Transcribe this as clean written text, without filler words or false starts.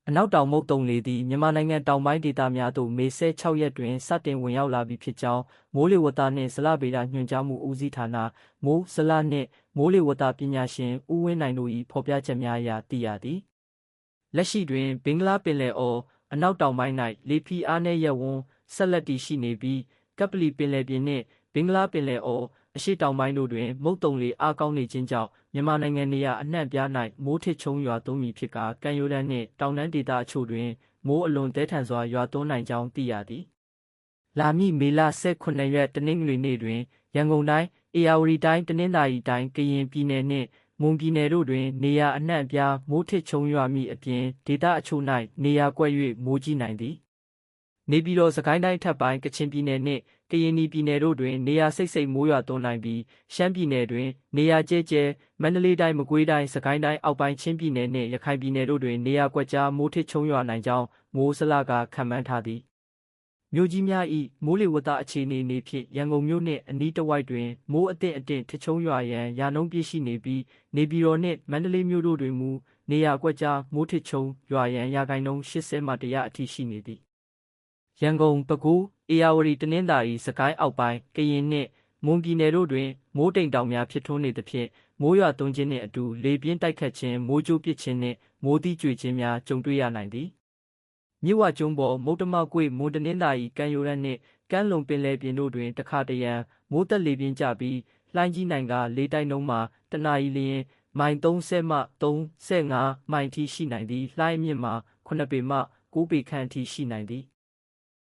အနောက်တောင်မုတ်တုံလေသည်မြန်မာနိုင်ငံတောင်ပိုင်းဒေသများသို့မေ16ရက်တွင်စတင်ဝင်ရောက်လာပြီဖြစ်ကြောင်းမိုးလေဝသနှင့်ဇလဗေဒညွှန်ကြားမှုဦးစီးဌာနမိုးဇလနှင့်မိုးလေဝသပညာရှင်ဦးဝင်းနိုင်တို့၏ဖော်ပြချက်များအရသိရသည်လက်ရှိတွင်ဘင်္ဂလားပင်လယ်အော်အနောက်တောင်ပိုင်း၌လေဖိအားနည်းရပ်ဝန်းဆက်လက်တည်ရှိနေပြီးကပလီပင်လယ်ပြင်နှင့်ဘင်္ဂလားပင်လယ်အော်အရှေ့တောင်ပိုင်းတို့တွင်မုတ်တုံလေအားကောင်းနေခြင်းကြောင့်မြန်မာနိုင်ငံနေရာအနှံ့ပြား၌မိုးထစ်ချုံရွာသွန်းမည်ဖြစ်ကာကမ်းရိုးတန်းနှင့်တောင်တန်းဒေသအချို့တွင်မိုးအလွန်သဲထန်စွာရွာသွန်းနိုင်ကြောင်းသိရသည်။လာမည့်မေလ18ရက်တနင်္ဂနွေနေ့တွင်ရန်ကုန်တိုင်း၊ဧရာဝတီတိုင်း၊တနင်္သာရီတိုင်း၊ကရင်ပြည်နယ်နှင့်မွန်ပြည်နယ်တို့တွင်နေရာအနှံ့ပြားမိုးထစ်ချုံရွာမည့်အပြင်ဒေသအချို့၌နေရာကွက်၍မိုးကြီးနိုင်သည်။နေပြည်တော်စကိုင်းတိုင်းထပ်ပိုင်းကချင်ပြည်နယ်နှင့်ကရင်ပြည်နယ်တို့တွင်နေရာစိတ်စိတ်မိုးရွာသွန်းနိုင်ပြီးရှမ်းပြည်နယ်တွင်နေရာကျဲကျဲမန္တလေးတိုင်းမကွေးတိုင်းစကိုင်းတိုင်းအောက်ပိုင်းချင်းပြည်နယ်နှင့်ရခိုင်ပြည်နယ်တို့တွင်နေရာကွက်ကြားမိုးထစ်ချုံရွာနိုင်ကြောင်းမိုးဇလကခန့်မှန်းထားသည်မြို့ကြီးများ၏မိုးလေဝသအခြေအနေဖြင့်ရန်ကုန်မြို့နှင့်အနီးတစ်ဝိုက်တွင်မိုးအသင့်ထစ်ချုံရွာရန်ရာနှုန်းပြည့်ရှိနေပြီးနေပြည်တော်နှင့်မန္တလေးမြို့တို့တွင်မူနေရာကွက်ကြားမိုးထစ်ချုံရွာရန်ရာခိုင်နှုန်း80မှ100အထိရှိနေသည်ရန်ကုန်ပဲခူးဧရာဝတီတနင်္သာရီစကိုင်းအောက်ပိုင်းကရင်နှင့်မွန်ပြည်နယ်တို့တွင်မိုးတိမ်တောင်များဖြစ်ထွန်းနေသဖြင့်မိုးရွာသွန်းခြင်းနှင့်အတူလေပြင်းတိုက်ခတ်ခြင်းမိုးကြိုးပစ်ခြင်းနှင့်မိုးသီးကြွေခြင်းများကြုံတွေ့ရနိုင်သည်မြစ်ဝကျွန်းပေါ်မုတ္တမကွေ့မွန်တနင်္သာရီကမ်းရိုးတန်းနှင့်ကမ်းလွန်ပင်လယ်ပြင်တို့တွင်တခါတရံမိုးသက်လေပြင်းကျပြီးလှိုင်းကြီးနိုင်ကလေတိုက်နှုန်းမှာတနအီလျင်မိုင်30မှ35မိုင်ထိရှိနိုင်သည်လှိုင်းအမြင့်မှာ9ပေမှ9ပေခန့်အထိရှိနိုင်သည်